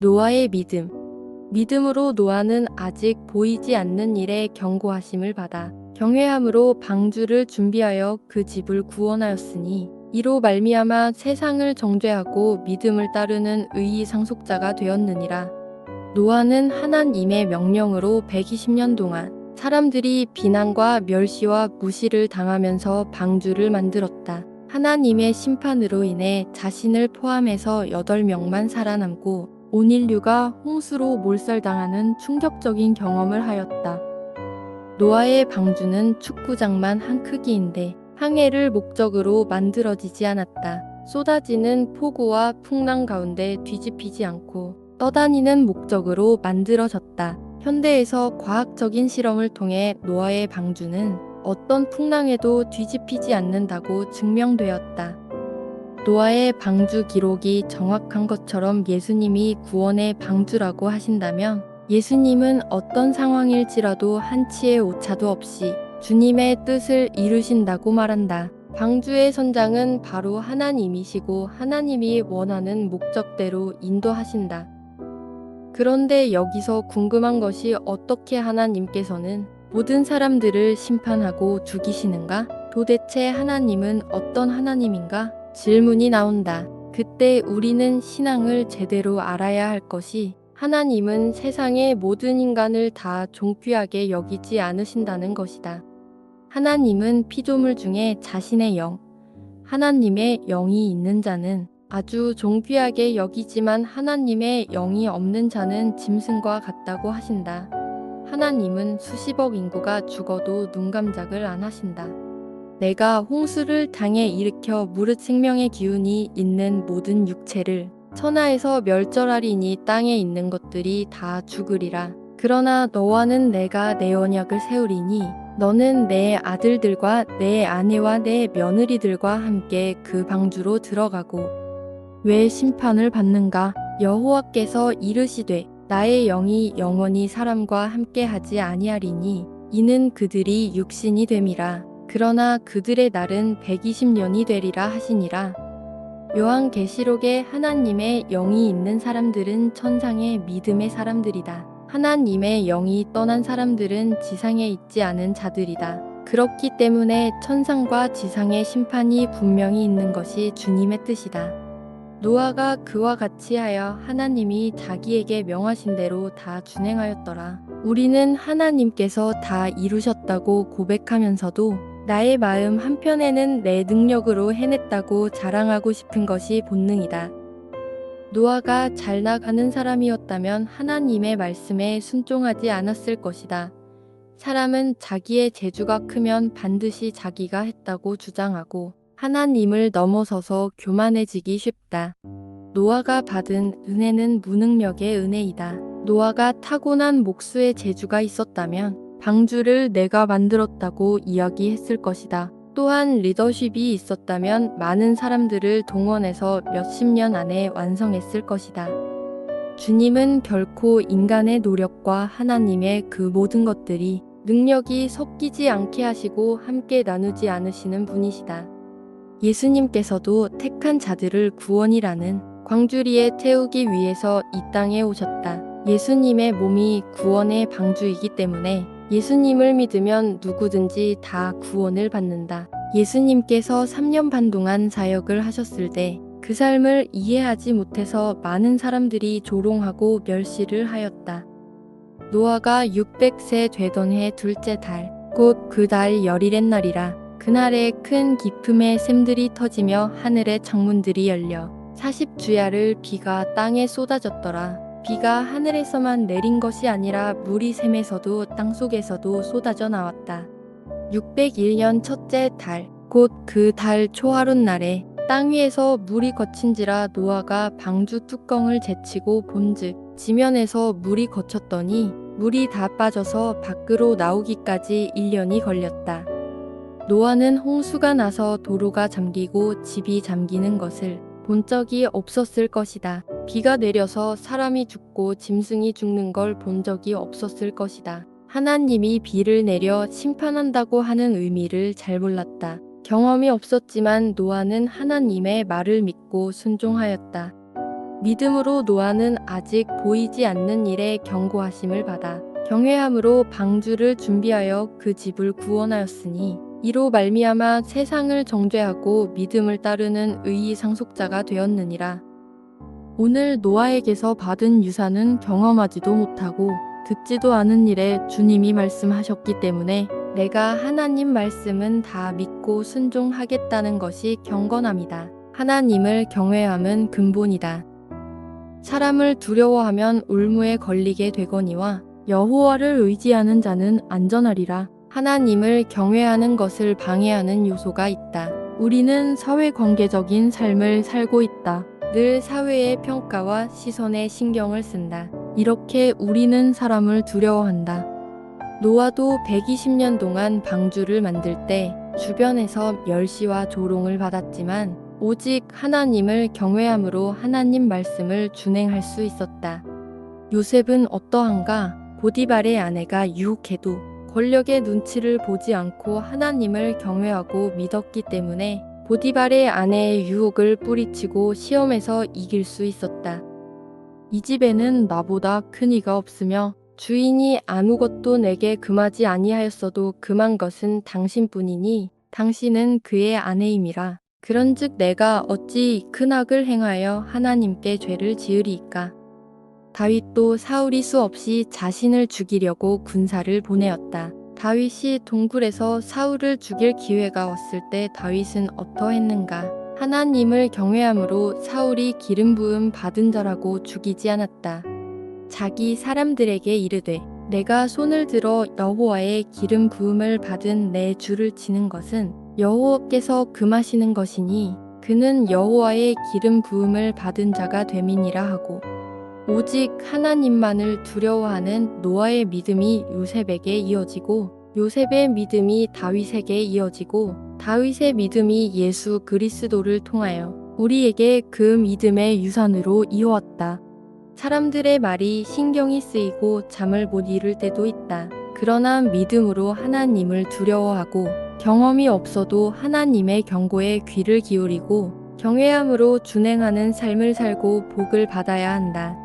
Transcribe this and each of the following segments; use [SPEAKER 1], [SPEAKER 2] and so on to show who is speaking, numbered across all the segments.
[SPEAKER 1] 노아의 믿음. 믿음으로 노아는 아직 보이지 않는 일에 경고하심을 받아 경외함으로 방주를 준비하여 그 집을 구원하였으니 이로 말미암아 세상을 정죄하고 믿음을 따르는 의의 상속자가 되었느니라. 노아는 하나님의 명령으로 120년 동안 사람들이 비난과 멸시와 무시를 당하면서 방주를 만들었다. 하나님의 심판으로 인해 자신을 포함해서 8명만 살아남고 온 인류가 홍수로 몰살당하는 충격적인 경험을 하였다. 노아의 방주는 축구장만 한 크기인데 항해를 목적으로 만들어지지 않았다. 쏟아지는 폭우와 풍랑 가운데 뒤집히지 않고 떠다니는 목적으로 만들어졌다. 현대에서 과학적인 실험을 통해 노아의 방주는 어떤 풍랑에도 뒤집히지 않는다고 증명되었다. 노아의 방주 기록이 정확한 것처럼 예수님이 구원의 방주라고 하신다면 예수님은 어떤 상황일지라도 한치의 오차도 없이 주님의 뜻을 이루신다고 말한다. 방주의 선장은 바로 하나님이시고 하나님이 원하는 목적대로 인도하신다. 그런데 여기서 궁금한 것이 어떻게 하나님께서는 모든 사람들을 심판하고 죽이시는가? 도대체 하나님은 어떤 하나님인가? 질문이 나온다. 그때 우리는 신앙을 제대로 알아야 할 것이 하나님은 세상의 모든 인간을 다 존귀하게 여기지 않으신다는 것이다. 하나님은 피조물 중에 자신의 영, 하나님의 영이 있는 자는 아주 존귀하게 여기지만 하나님의 영이 없는 자는 짐승과 같다고 하신다. 하나님은 수십억 인구가 죽어도 눈감작을 안 하신다. 내가 홍수를 당해 일으켜 무릇 생명의 기운이 있는 모든 육체를 천하에서 멸절하리니 땅에 있는 것들이 다 죽으리라. 그러나 너와는 내가 내 언약을 세우리니 너는 내 아들들과 내 아내와 내 며느리들과 함께 그 방주로 들어가고 왜 심판을 받는가? 여호와께서 이르시되 나의 영이 영원히 사람과 함께하지 아니하리니 이는 그들이 육신이 됨이라. 그러나 그들의 날은 120년이 되리라 하시니라. 요한계시록에 하나님의 영이 있는 사람들은 천상의 믿음의 사람들이다. 하나님의 영이 떠난 사람들은 지상에 있지 않은 자들이다. 그렇기 때문에 천상과 지상의 심판이 분명히 있는 것이 주님의 뜻이다. 노아가 그와 같이 하여 하나님이 자기에게 명하신 대로 다 준행하였더라. 우리는 하나님께서 다 이루셨다고 고백하면서도 나의 마음 한편에는 내 능력으로 해냈다고 자랑하고 싶은 것이 본능이다. 노아가 잘 나가는 사람이었다면 하나님의 말씀에 순종하지 않았을 것이다. 사람은 자기의 재주가 크면 반드시 자기가 했다고 주장하고 하나님을 넘어서서 교만해지기 쉽다. 노아가 받은 은혜는 무능력의 은혜이다. 노아가 타고난 목수의 재주가 있었다면 방주를 내가 만들었다고 이야기했을 것이다. 또한 리더십이 있었다면 많은 사람들을 동원해서 몇십 년 안에 완성했을 것이다. 주님은 결코 인간의 노력과 하나님의 그 모든 것들이 능력이 섞이지 않게 하시고 함께 나누지 않으시는 분이시다. 예수님께서도 택한 자들을 구원이라는 광주리에 태우기 위해서 이 땅에 오셨다. 예수님의 몸이 구원의 방주이기 때문에 예수님을 믿으면 누구든지 다 구원을 받는다. 예수님께서 3년 반 동안 사역을 하셨을 때 그 삶을 이해하지 못해서 많은 사람들이 조롱하고 멸시를 하였다. 노아가 600세 되던 해 둘째 달, 곧 그 달 열일의 날이라. 그날에 큰 기품의 샘들이 터지며 하늘의 창문들이 열려 40주야를 비가 땅에 쏟아졌더라. 비가 하늘에서만 내린 것이 아니라 물이 샘에서도 땅속에서도 쏟아져 나왔다. 601년 첫째 달, 곧 그 달 초하룻 날에 땅 위에서 물이 거친지라 노아가 방주 뚜껑을 제치고 본즉 지면에서 물이 거쳤더니 물이 다 빠져서 밖으로 나오기까지 1년이 걸렸다. 노아는 홍수가 나서 도로가 잠기고 집이 잠기는 것을 본 적이 없었을 것이다. 비가 내려서 사람이 죽고 짐승이 죽는 걸 본 적이 없었을 것이다. 하나님이 비를 내려 심판한다고 하는 의미를 잘 몰랐다. 경험이 없었지만 노아는 하나님의 말을 믿고 순종하였다. 믿음으로 노아는 아직 보이지 않는 일에 경고하심을 받아 경외함으로 방주를 준비하여 그 집을 구원하였으니 이로 말미암아 세상을 정죄하고 믿음을 따르는 의의 상속자가 되었느니라. 오늘 노아에게서 받은 유산은 경험하지도 못하고 듣지도 않은 일에 주님이 말씀하셨기 때문에 내가 하나님 말씀은 다 믿고 순종하겠다는 것이 경건함이다. 하나님을 경외함은 근본이다. 사람을 두려워하면 울무에 걸리게 되거니와 여호와를 의지하는 자는 안전하리라. 하나님을 경외하는 것을 방해하는 요소가 있다. 우리는 사회관계적인 삶을 살고 있다. 늘 사회의 평가와 시선에 신경을 쓴다. 이렇게 우리는 사람을 두려워한다. 노아도 120년 동안 방주를 만들 때 주변에서 멸시와 조롱을 받았지만 오직 하나님을 경외함으로 하나님 말씀을 준행할 수 있었다. 요셉은 어떠한가? 보디발의 아내가 유혹해도 권력의 눈치를 보지 않고 하나님을 경외하고 믿었기 때문에 보디발의 아내의 유혹을 뿌리치고 시험에서 이길 수 있었다. 이 집에는 나보다 큰 이가 없으며 주인이 아무것도 내게 금하지 아니하였어도 금한 것은 당신뿐이니 당신은 그의 아내임이라. 그런즉 내가 어찌 큰 악을 행하여 하나님께 죄를 지으리이까. 다윗도 사울이 수없이 자신을 죽이려고 군사를 보내었다. 다윗이 동굴에서 사울을 죽일 기회가 왔을 때 다윗은 어떠했는가? 하나님을 경외함으로 사울이 기름 부음 받은 자라고 죽이지 않았다. 자기 사람들에게 이르되 내가 손을 들어 여호와의 기름 부음을 받은 내 주를 치는 것은 여호와께서 금하시는 것이니 그는 여호와의 기름 부음을 받은 자가 됨이니라 하고 오직 하나님만을 두려워하는 노아의 믿음이 요셉에게 이어지고 요셉의 믿음이 다윗에게 이어지고 다윗의 믿음이 예수 그리스도를 통하여 우리에게 그 믿음의 유산으로 이어왔다. 사람들의 말이 신경이 쓰이고 잠을 못 이룰 때도 있다. 그러나 믿음으로 하나님을 두려워하고 경험이 없어도 하나님의 경고에 귀를 기울이고 경외함으로 준행하는 삶을 살고 복을 받아야 한다.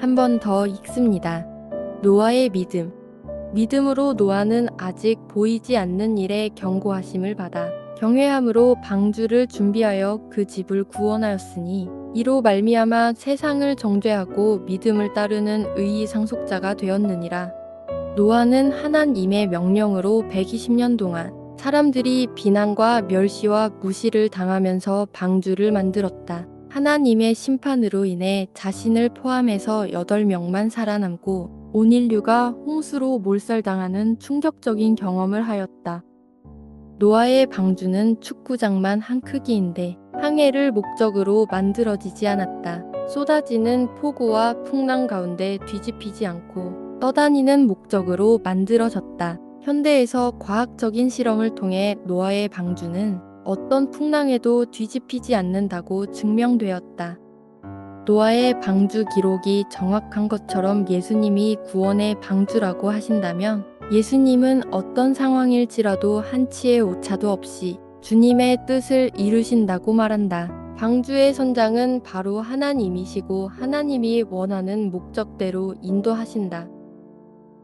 [SPEAKER 1] 한 번 더 읽습니다. 노아의 믿음. 믿음으로 노아는 아직 보이지 않는 일에 경고하심을 받아 경외함으로 방주를 준비하여 그 집을 구원하였으니 이로 말미암아 세상을 정죄하고 믿음을 따르는 의의 상속자가 되었느니라. 노아는 하나님의 명령으로 120년 동안 사람들이 비난과 멸시와 무시를 당하면서 방주를 만들었다. 하나님의 심판으로 인해 자신을 포함해서 8명만 살아남고 온 인류가 홍수로 몰살당하는 충격적인 경험을 하였다. 노아의 방주는 축구장만 한 크기인데 항해를 목적으로 만들어지지 않았다. 쏟아지는 폭우와 풍랑 가운데 뒤집히지 않고 떠다니는 목적으로 만들어졌다. 현대에서 과학적인 실험을 통해 노아의 방주는 어떤 풍랑에도 뒤집히지 않는다고 증명되었다. 노아의 방주 기록이 정확한 것처럼 예수님이 구원의 방주라고 하신다면 예수님은 어떤 상황일지라도 한치의 오차도 없이 주님의 뜻을 이루신다고 말한다. 방주의 선장은 바로 하나님이시고 하나님이 원하는 목적대로 인도하신다.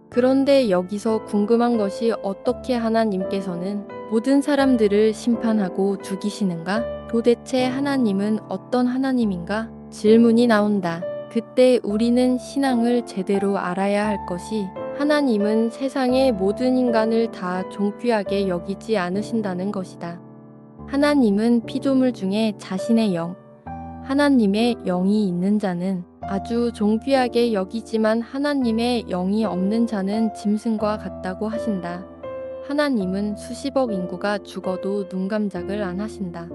[SPEAKER 1] 그런데 여기서 궁금한 것이 어떻게 하나님께서는 모든 사람들을 심판하고 죽이시는가? 도대체 하나님은 어떤 하나님인가? 질문이 나온다. 그때 우리는 신앙을 제대로 알아야 할 것이 하나님은 세상의 모든 인간을 다 존귀하게 여기지 않으신다는 것이다. 하나님은 피조물 중에 자신의 영, 하나님의 영이 있는 자는 아주 존귀하게 여기지만 하나님의 영이 없는 자는 짐승과 같다고 하신다. 하나님은 수십억 인구가 죽어도 눈감작을 안 하신다.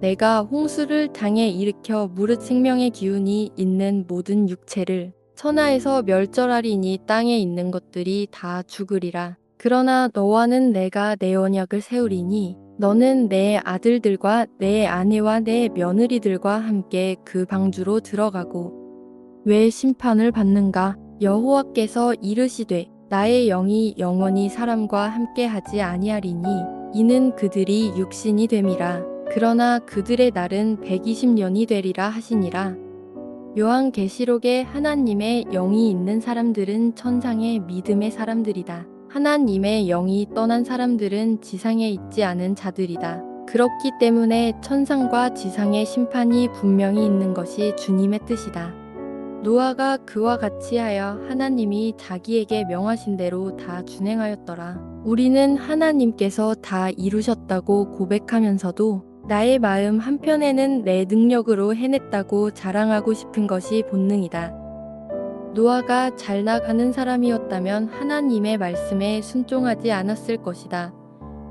[SPEAKER 1] 내가 홍수를 당해 일으켜 무릇 생명의 기운이 있는 모든 육체를 천하에서 멸절하리니 땅에 있는 것들이 다 죽으리라. 그러나 너와는 내가 내 언약을 세우리니 너는 내 아들들과 내 아내와 내 며느리들과 함께 그 방주로 들어가고 왜 심판을 받는가? 여호와께서 이르시되 나의 영이 영원히 사람과 함께 하지 아니하리니 이는 그들이 육신이 됨이라. 그러나 그들의 날은 120년이 되리라 하시니라. 요한계시록에 하나님의 영이 있는 사람들은 천상의 믿음의 사람들이다. 하나님의 영이 떠난 사람들은 지상에 있지 않은 자들이다. 그렇기 때문에 천상과 지상의 심판이 분명히 있는 것이 주님의 뜻이다. 노아가 그와 같이 하여 하나님이 자기에게 명하신 대로 다 준행하였더라. 우리는 하나님께서 다 이루셨다고 고백하면서도 나의 마음 한편에는 내 능력으로 해냈다고 자랑하고 싶은 것이 본능이다. 노아가 잘 나가는 사람이었다면 하나님의 말씀에 순종하지 않았을 것이다.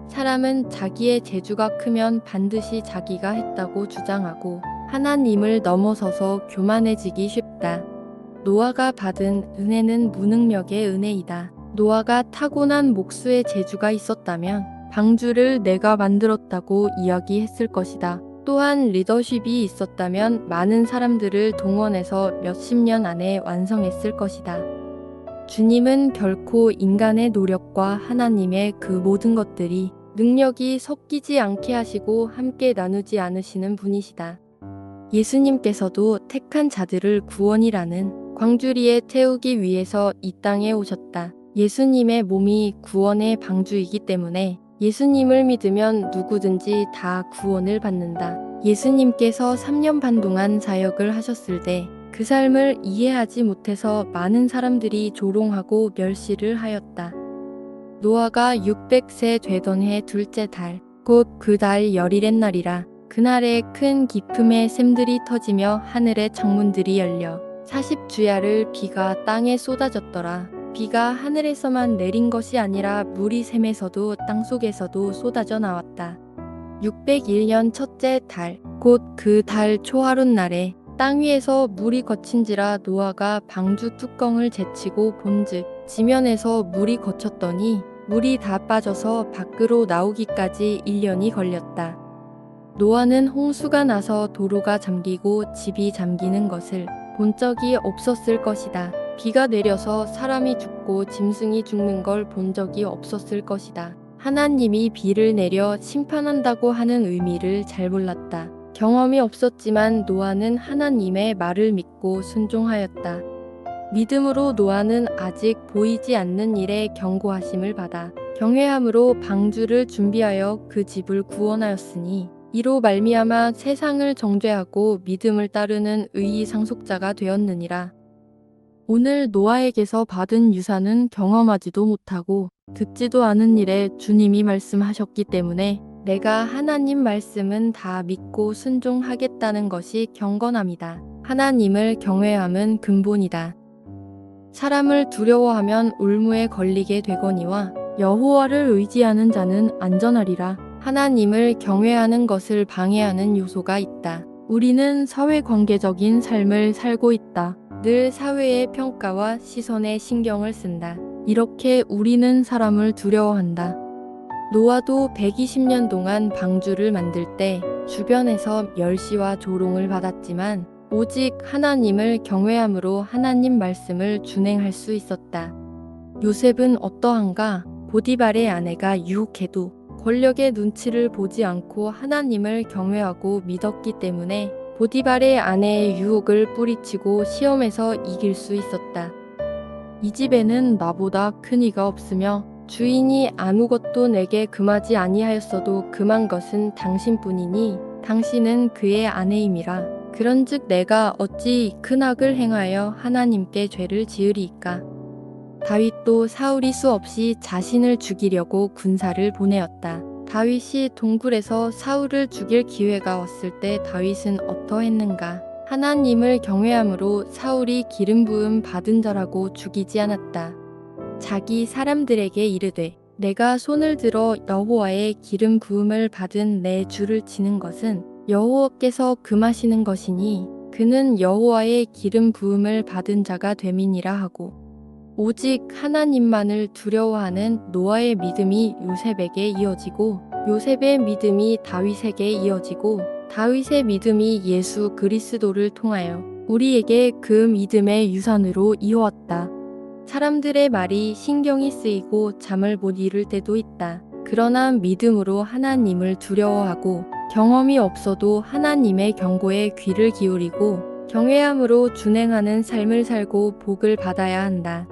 [SPEAKER 1] 사람은 자기의 재주가 크면 반드시 자기가 했다고 주장하고 하나님을 넘어서서 교만해지기 쉽다. 노아가 받은 은혜는 무능력의 은혜이다. 노아가 타고난 목수의 재주가 있었다면 방주를 내가 만들었다고 이야기했을 것이다. 또한 리더십이 있었다면 많은 사람들을 동원해서 몇십 년 안에 완성했을 것이다. 주님은 결코 인간의 노력과 하나님의 그 모든 것들이 능력이 섞이지 않게 하시고 함께 나누지 않으시는 분이시다. 예수님께서도 택한 자들을 구원이라는 광주리에 태우기 위해서 이 땅에 오셨다. 예수님의 몸이 구원의 방주이기 때문에 예수님을 믿으면 누구든지 다 구원을 받는다. 예수님께서 3년 반 동안 사역을 하셨을 때 그 삶을 이해하지 못해서 많은 사람들이 조롱하고 멸시를 하였다. 노아가 600세 되던 해 둘째 달, 곧 그 달 열일의 날이라. 그날에 큰 기품의 샘들이 터지며 하늘의 창문들이 열려 40주야를 비가 땅에 쏟아졌더라. 비가 하늘에서만 내린 것이 아니라 물이 샘에서도 땅속에서도 쏟아져 나왔다. 601년 첫째 달, 곧 그 달 초하룻날에 땅 위에서 물이 거친지라 노아가 방주 뚜껑을 제치고 본즉 지면에서 물이 거쳤더니 물이 다 빠져서 밖으로 나오기까지 1년이 걸렸다. 노아는 홍수가 나서 도로가 잠기고 집이 잠기는 것을 본 적이 없었을 것이다. 비가 내려서 사람이 죽고 짐승이 죽는 걸 본 적이 없었을 것이다. 하나님이 비를 내려 심판한다고 하는 의미를 잘 몰랐다. 경험이 없었지만 노아는 하나님의 말을 믿고 순종하였다. 믿음으로 노아는 아직 보이지 않는 일에 경고하심을 받아 경외함으로 방주를 준비하여 그 집을 구원하였으니 이로 말미암아 세상을 정죄하고 믿음을 따르는 의의 상속자가 되었느니라. 오늘 노아에게서 받은 유산은 경험하지도 못하고 듣지도 않은 일에 주님이 말씀하셨기 때문에 내가 하나님 말씀은 다 믿고 순종하겠다는 것이 경건함이다. 하나님을 경외함은 근본이다. 사람을 두려워하면 울무에 걸리게 되거니와 여호와를 의지하는 자는 안전하리라. 하나님을 경외하는 것을 방해하는 요소가 있다. 우리는 사회관계적인 삶을 살고 있다. 늘 사회의 평가와 시선에 신경을 쓴다. 이렇게 우리는 사람을 두려워한다. 노아도 120년 동안 방주를 만들 때 주변에서 멸시와 조롱을 받았지만 오직 하나님을 경외함으로 하나님 말씀을 준행할 수 있었다. 요셉은 어떠한가? 보디발의 아내가 유혹해도 권력의 눈치를 보지 않고 하나님을 경외하고 믿었기 때문에 보디발의 아내의 유혹을 뿌리치고 시험에서 이길 수 있었다. 이 집에는 나보다 큰 이가 없으며 주인이 아무것도 내게 금하지 아니하였어도 금한 것은 당신뿐이니 당신은 그의 아내임이라. 그런즉 내가 어찌 큰 악을 행하여 하나님께 죄를 지으리이까. 다윗도 사울이 수없이 자신을 죽이려고 군사를 보내었다. 다윗이 동굴에서 사울을 죽일 기회가 왔을 때 다윗은 어떠했는가? 하나님을 경외함으로 사울이 기름 부음 받은 자라고 죽이지 않았다. 자기 사람들에게 이르되 내가 손을 들어 여호와의 기름 부음을 받은 내 주를 치는 것은 여호와께서 금하시는 것이니 그는 여호와의 기름 부음을 받은 자가 됨이니라 하고 오직 하나님만을 두려워하는 노아의 믿음이 요셉에게 이어지고 요셉의 믿음이 다윗에게 이어지고 다윗의 믿음이 예수 그리스도를 통하여 우리에게 그 믿음의 유산으로 이어왔다. 사람들의 말이 신경이 쓰이고 잠을 못 이룰 때도 있다. 그러나 믿음으로 하나님을 두려워하고 경험이 없어도 하나님의 경고에 귀를 기울이고 경외함으로 준행하는 삶을 살고 복을 받아야 한다.